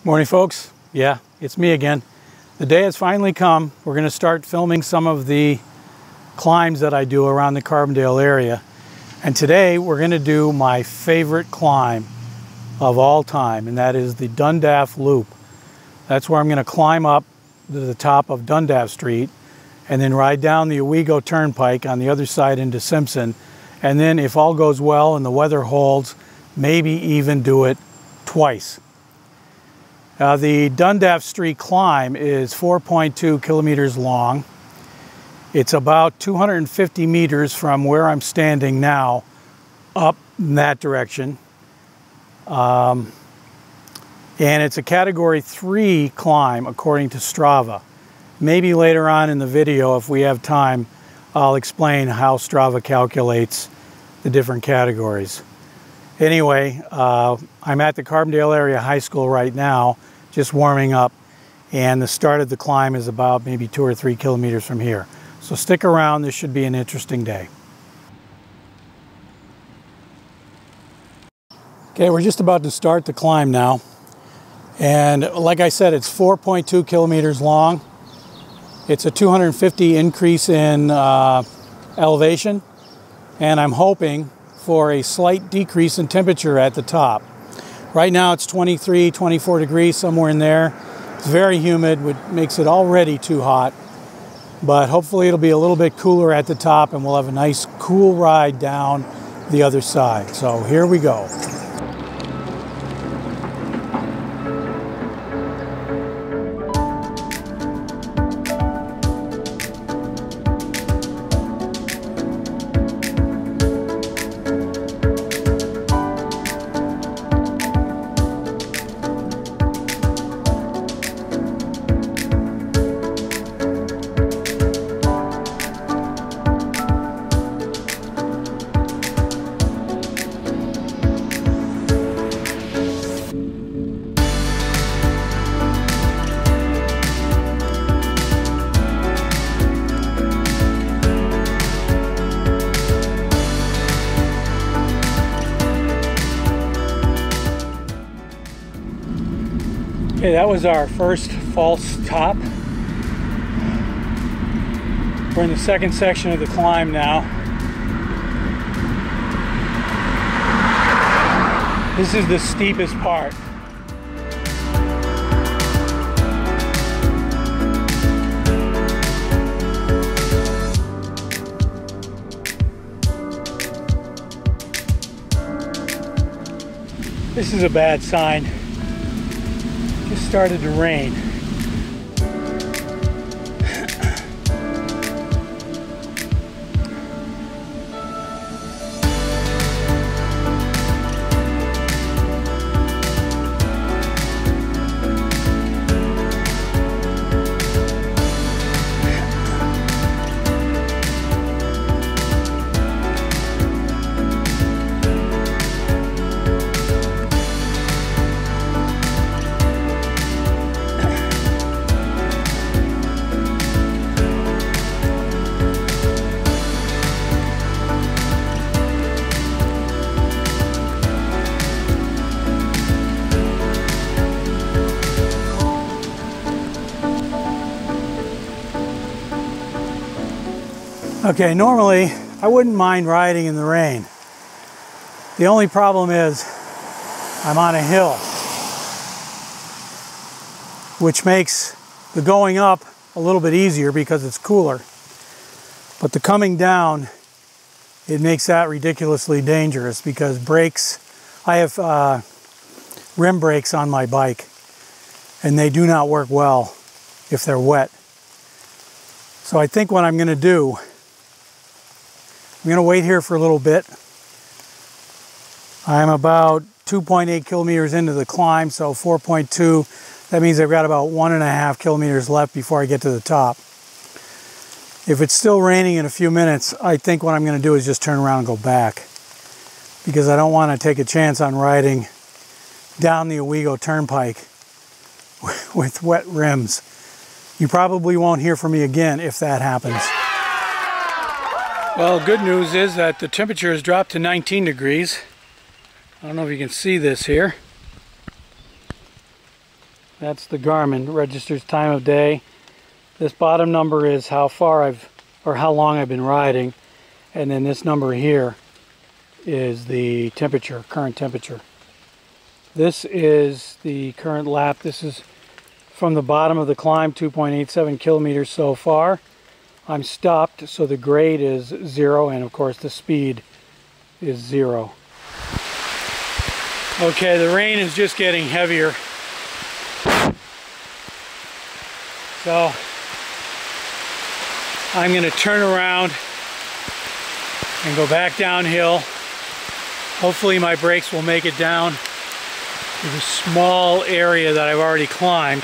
Morning, folks. Yeah, it's me again. The day has finally come. We're going to start filming some of the climbs that I do around the Carbondale area. And today we're going to do my favorite climb of all time, and that is the Dundaff Loop. That's where I'm going to climb up to the top of Dundaff Street and then ride down the Owego Turnpike on the other side into Simpson. And then if all goes well and the weather holds, maybe even do it twice. The Dundaff Street climb is 4.2 kilometers long. It's about 250 meters from where I'm standing now up in that direction. And it's a category 3 climb according to Strava. Maybe later on in the video, if we have time, I'll explain how Strava calculates the different categories. Anyway, I'm at the Carbondale Area High School right now, just warming up, and the start of the climb is about maybe 2 or 3 kilometers from here. So stick around, this should be an interesting day. Okay, we're just about to start the climb now. And like I said, it's 4.2 kilometers long. It's a 250 increase in elevation, and I'm hoping for a slight decrease in temperature at the top. Right now it's 23, 24 degrees, somewhere in there. It's very humid, which makes it already too hot. But hopefully it'll be a little bit cooler at the top and we'll have a nice cool ride down the other side. So here we go. Okay, that was our first false top. We're in the second section of the climb now. This is the steepest part. This is a bad sign. Just started to rain. Okay, normally I wouldn't mind riding in the rain. The only problem is I'm on a hill, which makes the going up a little bit easier because it's cooler. But the coming down, it makes that ridiculously dangerous because brakes, I have rim brakes on my bike and they do not work well if they're wet. So I think what I'm going to do, I'm going to wait here for a little bit. I'm about 2.8 kilometers into the climb, so 4.2. That means I've got about 1.5 kilometers left before I get to the top. If it's still raining in a few minutes, I think what I'm going to do is just turn around and go back, because I don't want to take a chance on riding down the Owego Turnpike with wet rims. You probably won't hear from me again if that happens. Well, good news is that the temperature has dropped to 19 degrees. I don't know if you can see this here. That's the Garmin, registers time of day. This bottom number is how far or how long I've been riding. And then this number here is the temperature, current temperature. This is the current lap. This is from the bottom of the climb, 2.87 kilometers so far. I'm stopped, so the grade is 0, and of course the speed is 0. Okay, the rain is just getting heavier. So I'm going to turn around and go back downhill. Hopefully my brakes will make it down to the small area that I've already climbed.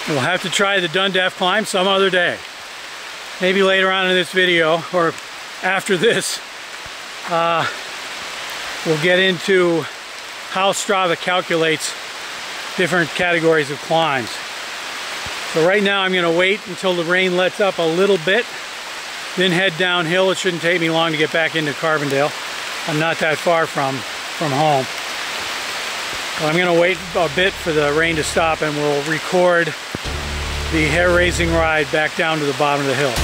We'll have to try the Dundaff climb some other day. Maybe later on in this video, or after this, we'll get into how Strava calculates different categories of climbs. So right now I'm going to wait until the rain lets up a little bit, then head downhill. It shouldn't take me long to get back into Carbondale. I'm not that far from home. But I'm going to wait a bit for the rain to stop, and we'll record the hair-raising ride back down to the bottom of the hill.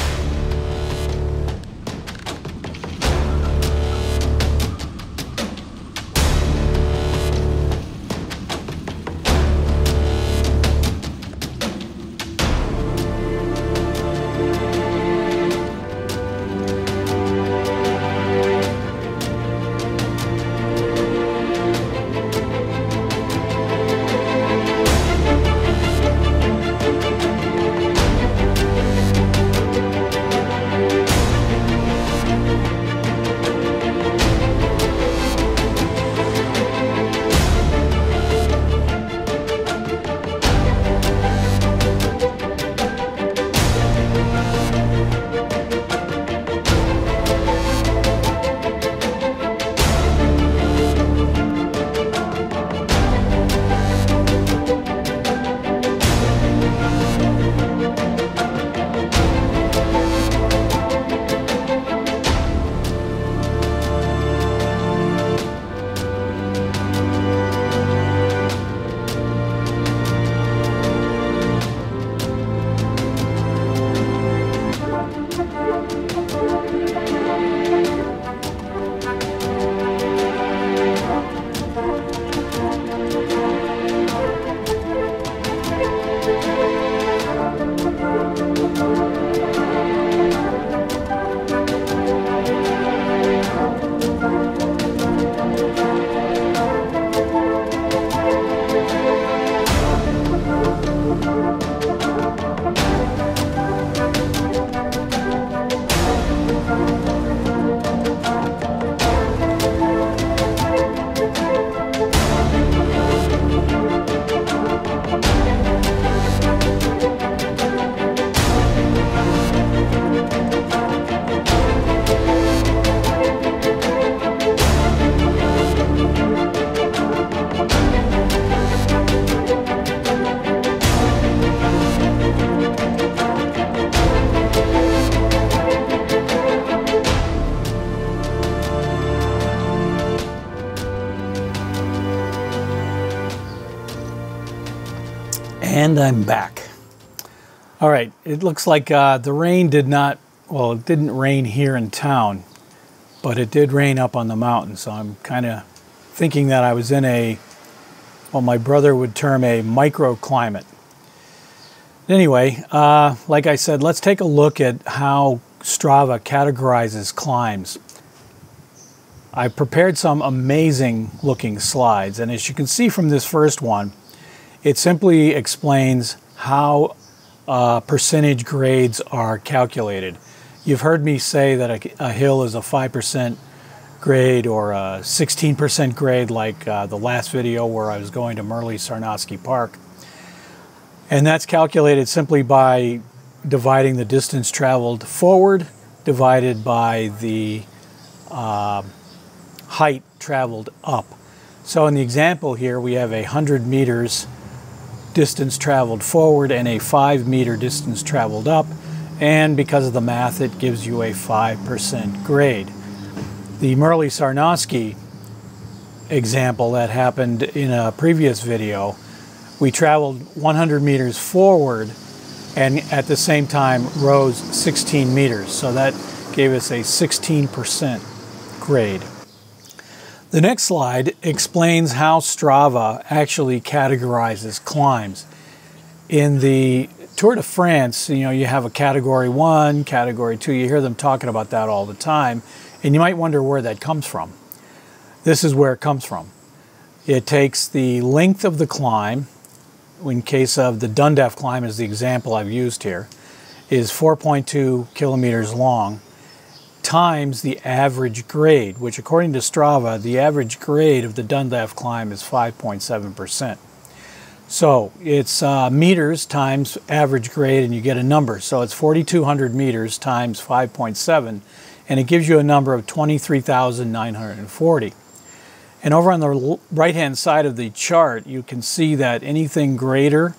And I'm back. All right, it looks like the rain did not, well, it didn't rain here in town, but it did rain up on the mountain. So I'm kind of thinking that I was in a, what my brother would term a microclimate. Anyway, like I said, let's take a look at how Strava categorizes climbs. I prepared some amazing looking slides, and as you can see from this first one, it simply explains how percentage grades are calculated. You've heard me say that a hill is a 5% grade or a 16% grade, like the last video where I was going to Sarnosky Park. And that's calculated simply by dividing the distance traveled forward divided by the height traveled up. So in the example here, we have 100 meters distance traveled forward and a 5 meter distance traveled up, and because of the math it gives you a 5% grade. The Sarnosky example that happened in a previous video. We traveled 100 meters forward and at the same time rose 16 meters. So that gave us a 16% grade. The next slide explains how Strava actually categorizes climbs. In the Tour de France, you have a category 1, category 2. You hear them talking about that all the time, and you might wonder where that comes from. This is where it comes from. It takes the length of the climb. In case of the Dundaff climb, as the example I've used here, is 4.2 kilometers long, times the average grade, which according to Strava, the average grade of the Dundaff climb is 5.7%. So it's meters times average grade, and you get a number. So it's 4,200 meters times 5.7, and it gives you a number of 23,940. And over on the right-hand side of the chart, you can see that anything greater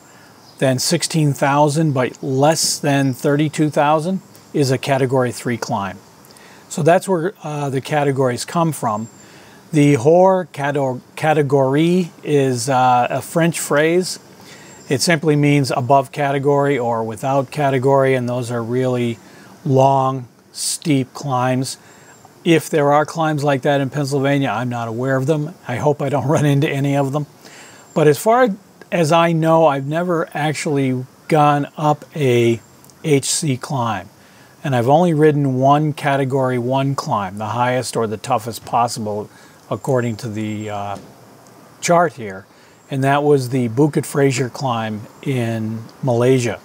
than 16,000 but less than 32,000 is a Category 3 climb. So that's where the categories come from. The hors category is a French phrase. It simply means above category or without category, and those are really long, steep climbs. If there are climbs like that in Pennsylvania, I'm not aware of them. I hope I don't run into any of them. But as far as I know, I've never actually gone up a HC climb. And I've only ridden one Category 1 climb, the highest or the toughest possible, according to the chart here. And that was the Bukit Fraser climb in Malaysia.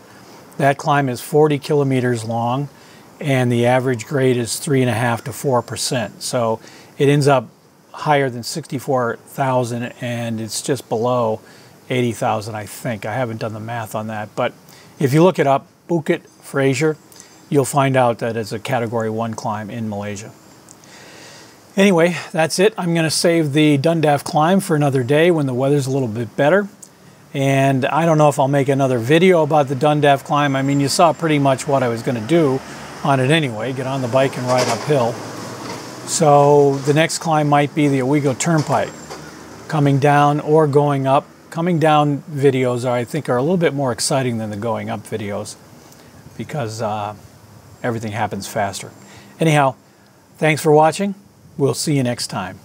That climb is 40 kilometers long, and the average grade is 3.5 to 4%. So it ends up higher than 64,000, and it's just below 80,000, I think. I haven't done the math on that. But if you look it up, Bukit Fraser, you'll find out that it's a Category 1 climb in Malaysia. Anyway, that's it. I'm going to save the Dundaff climb for another day when the weather's a little bit better. And I don't know if I'll make another video about the Dundaff climb. I mean, you saw pretty much what I was going to do on it anyway, get on the bike and ride uphill. So the next climb might be the Owego Turnpike, coming down or going up. Coming down videos, I think, are a little bit more exciting than the going up videos because everything happens faster. Anyhow, thanks for watching. We'll see you next time.